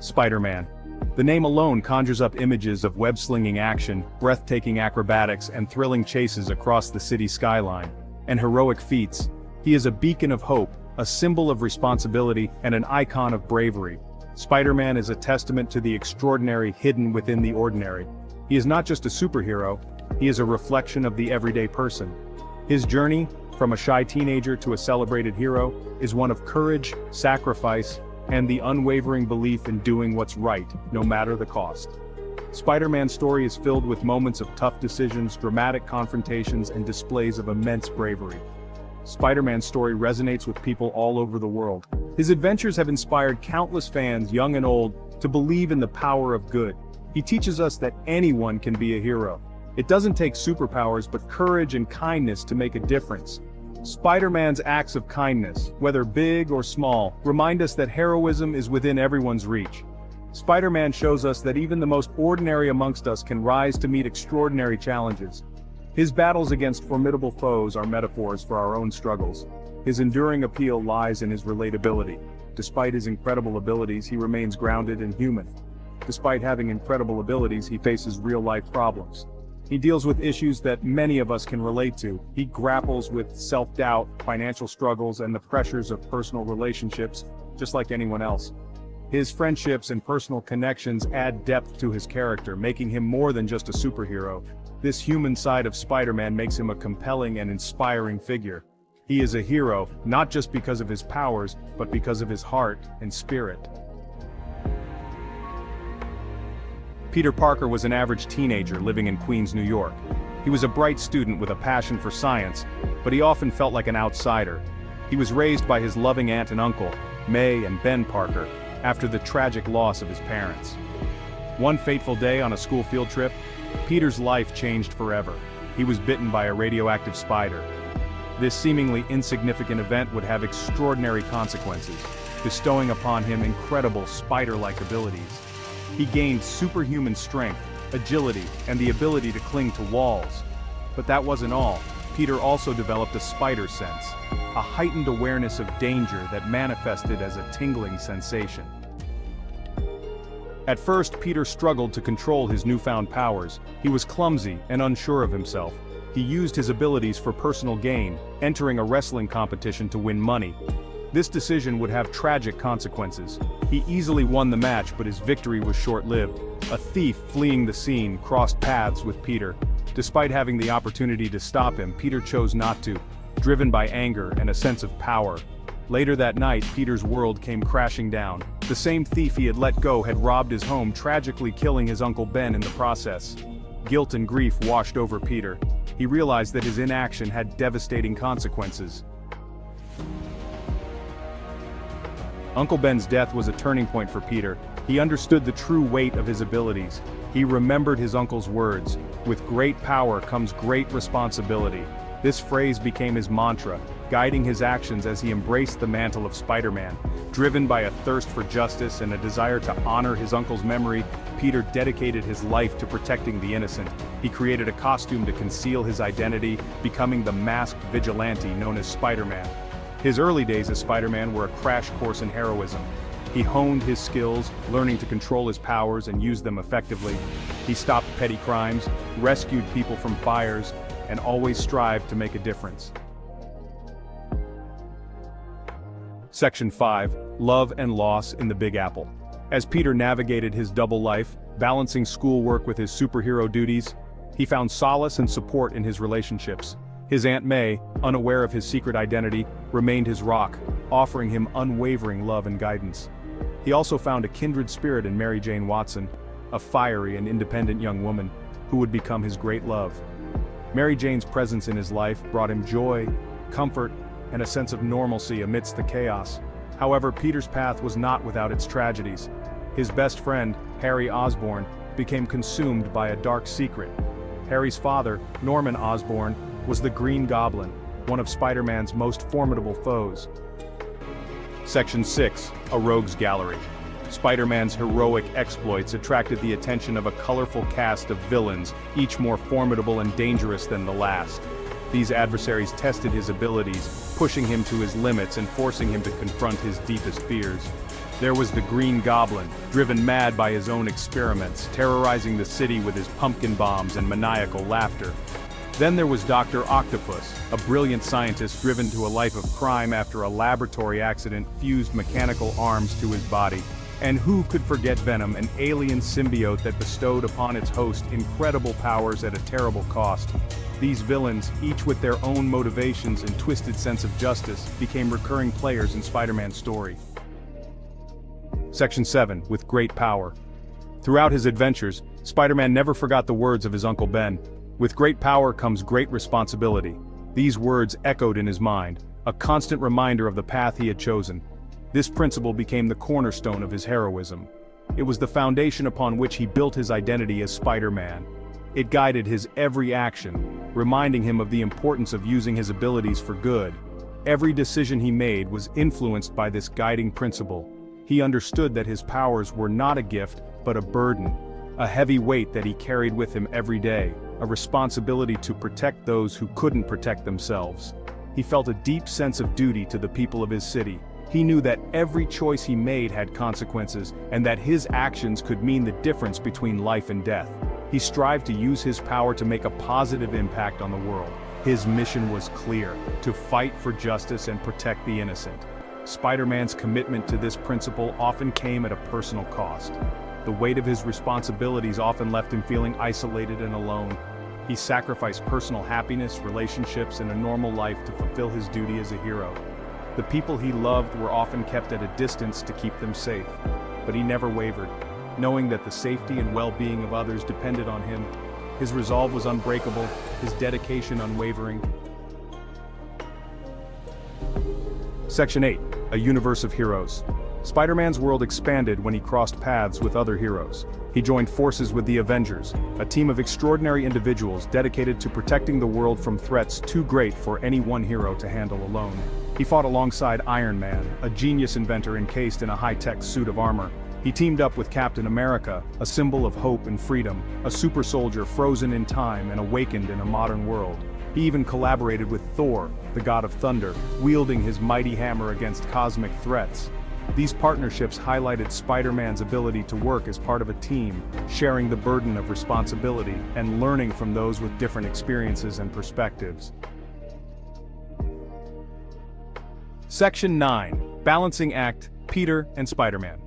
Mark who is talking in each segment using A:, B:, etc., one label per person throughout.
A: Spider-Man. The name alone conjures up images of web-slinging action, breathtaking acrobatics, and thrilling chases across the city skyline. And heroic feats. He is a beacon of hope, a symbol of responsibility, and an icon of bravery. Spider-Man is a testament to the extraordinary hidden within the ordinary. He is not just a superhero, he is a reflection of the everyday person. His journey, from a shy teenager to a celebrated hero, is one of courage, sacrifice, and the unwavering belief in doing what's right, no matter the cost. Spider-Man's story is filled with moments of tough decisions, dramatic confrontations, and displays of immense bravery. Spider-Man's story resonates with people all over the world. His adventures have inspired countless fans, young and old, to believe in the power of good. He teaches us that anyone can be a hero. It doesn't take superpowers but courage and kindness to make a difference. Spider-Man's acts of kindness, whether big or small, remind us that heroism is within everyone's reach. Spider-Man shows us that even the most ordinary amongst us can rise to meet extraordinary challenges. His battles against formidable foes are metaphors for our own struggles. His enduring appeal lies in his relatability. Despite his incredible abilities, he remains grounded and human. Despite having incredible abilities, he faces real-life problems. He deals with issues that many of us can relate to. He grapples with self-doubt, financial struggles, and the pressures of personal relationships, just like anyone else. His friendships and personal connections add depth to his character, making him more than just a superhero. This human side of Spider-Man makes him a compelling and inspiring figure. He is a hero, not just because of his powers, but because of his heart and spirit. Peter Parker was an average teenager living in Queens, New York. He was a bright student with a passion for science, but he often felt like an outsider. He was raised by his loving aunt and uncle, May and Ben Parker, after the tragic loss of his parents. One fateful day on a school field trip, Peter's life changed forever. He was bitten by a radioactive spider. This seemingly insignificant event would have extraordinary consequences, bestowing upon him incredible spider-like abilities. He gained superhuman strength, agility, and the ability to cling to walls. But that wasn't all. Peter also developed a spider sense, a heightened awareness of danger that manifested as a tingling sensation. At first, Peter struggled to control his newfound powers. He was clumsy and unsure of himself. He used his abilities for personal gain, entering a wrestling competition to win money. This decision would have tragic consequences. He easily won the match, but his victory was short-lived. A thief fleeing the scene crossed paths with Peter. Despite having the opportunity to stop him, Peter chose not to, driven by anger and a sense of power. Later that night, Peter's world came crashing down. The same thief he had let go had robbed his home, tragically killing his Uncle Ben in the process. Guilt and grief washed over Peter. He realized that his inaction had devastating consequences. Uncle Ben's death was a turning point for Peter. He understood the true weight of his abilities. He remembered his uncle's words, "With great power comes great responsibility." This phrase became his mantra, guiding his actions as he embraced the mantle of Spider-Man. Driven by a thirst for justice and a desire to honor his uncle's memory, Peter dedicated his life to protecting the innocent. He created a costume to conceal his identity, becoming the masked vigilante known as Spider-Man. His early days as Spider-Man were a crash course in heroism. He honed his skills, learning to control his powers and use them effectively. He stopped petty crimes, rescued people from fires, and always strived to make a difference. Section 5. Love and Loss in the Big Apple. As Peter navigated his double life, balancing schoolwork with his superhero duties, he found solace and support in his relationships. His Aunt May, unaware of his secret identity, remained his rock, offering him unwavering love and guidance. He also found a kindred spirit in Mary Jane Watson, a fiery and independent young woman, who would become his great love. Mary Jane's presence in his life brought him joy, comfort, and a sense of normalcy amidst the chaos. However, Peter's path was not without its tragedies. His best friend, Harry Osborn, became consumed by a dark secret. Harry's father, Norman Osborn, was the Green Goblin, one of Spider-Man's most formidable foes. Section 6. A Rogues Gallery. Spider-Man's heroic exploits attracted the attention of a colorful cast of villains, each more formidable and dangerous than the last. These adversaries tested his abilities, pushing him to his limits and forcing him to confront his deepest fears. There was the Green Goblin, driven mad by his own experiments, terrorizing the city with his pumpkin bombs and maniacal laughter. Then there was Dr. Octopus, a brilliant scientist driven to a life of crime after a laboratory accident fused mechanical arms to his body. And who could forget Venom, an alien symbiote that bestowed upon its host incredible powers at a terrible cost. These villains, each with their own motivations and twisted sense of justice, became recurring players in Spider-Man's story. Section 7, with great power. Throughout his adventures, Spider-Man never forgot the words of his Uncle Ben. With great power comes great responsibility. These words echoed in his mind, a constant reminder of the path he had chosen. This principle became the cornerstone of his heroism. It was the foundation upon which he built his identity as Spider-Man. It guided his every action, reminding him of the importance of using his abilities for good. Every decision he made was influenced by this guiding principle. He understood that his powers were not a gift, but a burden, a heavy weight that he carried with him every day, a responsibility to protect those who couldn't protect themselves. He felt a deep sense of duty to the people of his city. He knew that every choice he made had consequences, and that his actions could mean the difference between life and death. He strived to use his power to make a positive impact on the world. His mission was clear: to fight for justice and protect the innocent. Spider-Man's commitment to this principle often came at a personal cost. The weight of his responsibilities often left him feeling isolated and alone. He sacrificed personal happiness, relationships, and a normal life to fulfill his duty as a hero. The people he loved were often kept at a distance to keep them safe, but he never wavered. Knowing that the safety and well-being of others depended on him, his resolve was unbreakable, his dedication unwavering. Section 8, a universe of heroes. Spider-Man's world expanded when he crossed paths with other heroes. He joined forces with the Avengers, a team of extraordinary individuals dedicated to protecting the world from threats too great for any one hero to handle alone. He fought alongside Iron Man, a genius inventor encased in a high-tech suit of armor. He teamed up with Captain America, a symbol of hope and freedom, a super soldier frozen in time and awakened in a modern world. He even collaborated with Thor, the god of thunder, wielding his mighty hammer against cosmic threats. These partnerships highlighted Spider-Man's ability to work as part of a team, sharing the burden of responsibility and learning from those with different experiences and perspectives. Section 9, Balancing Act, Peter and Spider-Man.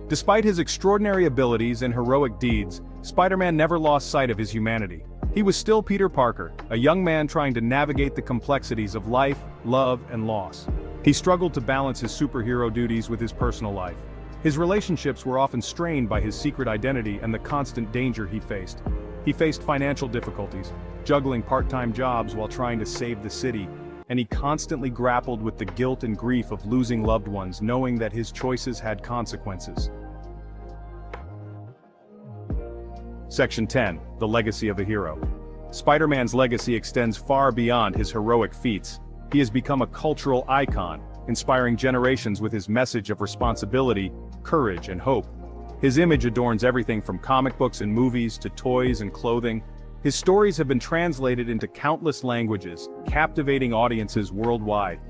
A: Despite his extraordinary abilities and heroic deeds, Spider-Man never lost sight of his humanity. He was still Peter Parker, a young man trying to navigate the complexities of life, love, and loss. He struggled to balance his superhero duties with his personal life. His relationships were often strained by his secret identity and the constant danger he faced. He faced financial difficulties, juggling part-time jobs while trying to save the city, and he constantly grappled with the guilt and grief of losing loved ones, knowing that his choices had consequences. Section 10, The Legacy of a Hero. Spider-Man's legacy extends far beyond his heroic feats. He has become a cultural icon, inspiring generations with his message of responsibility, courage, and hope. His image adorns everything from comic books and movies to toys and clothing. His stories have been translated into countless languages, captivating audiences worldwide.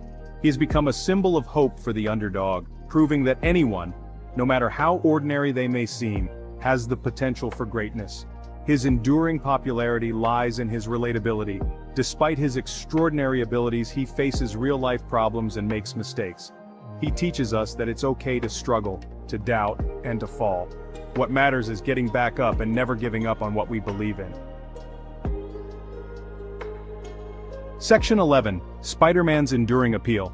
A: He has become a symbol of hope for the underdog, proving that anyone, no matter how ordinary they may seem, has the potential for greatness. His enduring popularity lies in his relatability. Despite his extraordinary abilities, he faces real-life problems and makes mistakes. He teaches us that it's okay to struggle, to doubt, and to fall. What matters is getting back up and never giving up on what we believe in. Section 11, Spider-Man's Enduring Appeal.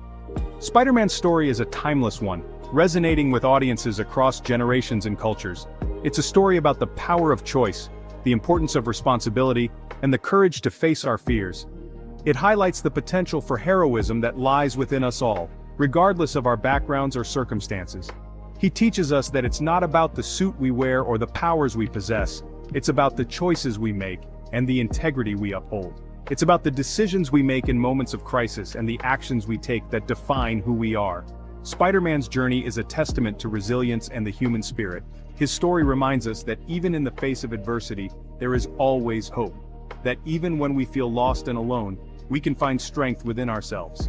A: Spider-Man's story is a timeless one, resonating with audiences across generations and cultures. It's a story about the power of choice, the importance of responsibility, and the courage to face our fears. It highlights the potential for heroism that lies within us all, regardless of our backgrounds or circumstances. He teaches us that it's not about the suit we wear or the powers we possess. It's about the choices we make and the integrity we uphold. It's about the decisions we make in moments of crisis and the actions we take that define who we are. Spider-Man's journey is a testament to resilience and the human spirit. His story reminds us that even in the face of adversity, there is always hope. That even when we feel lost and alone, we can find strength within ourselves.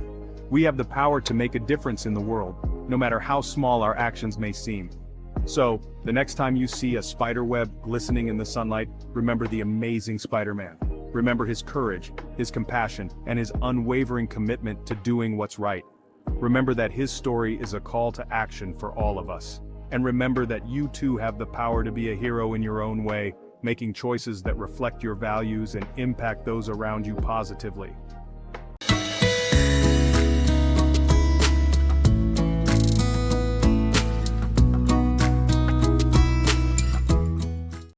A: We have the power to make a difference in the world, no matter how small our actions may seem. So, the next time you see a spider web glistening in the sunlight, remember the amazing Spider-Man. Remember his courage, his compassion, and his unwavering commitment to doing what's right. Remember that his story is a call to action for all of us. And remember that you too have the power to be a hero in your own way, making choices that reflect your values and impact those around you positively.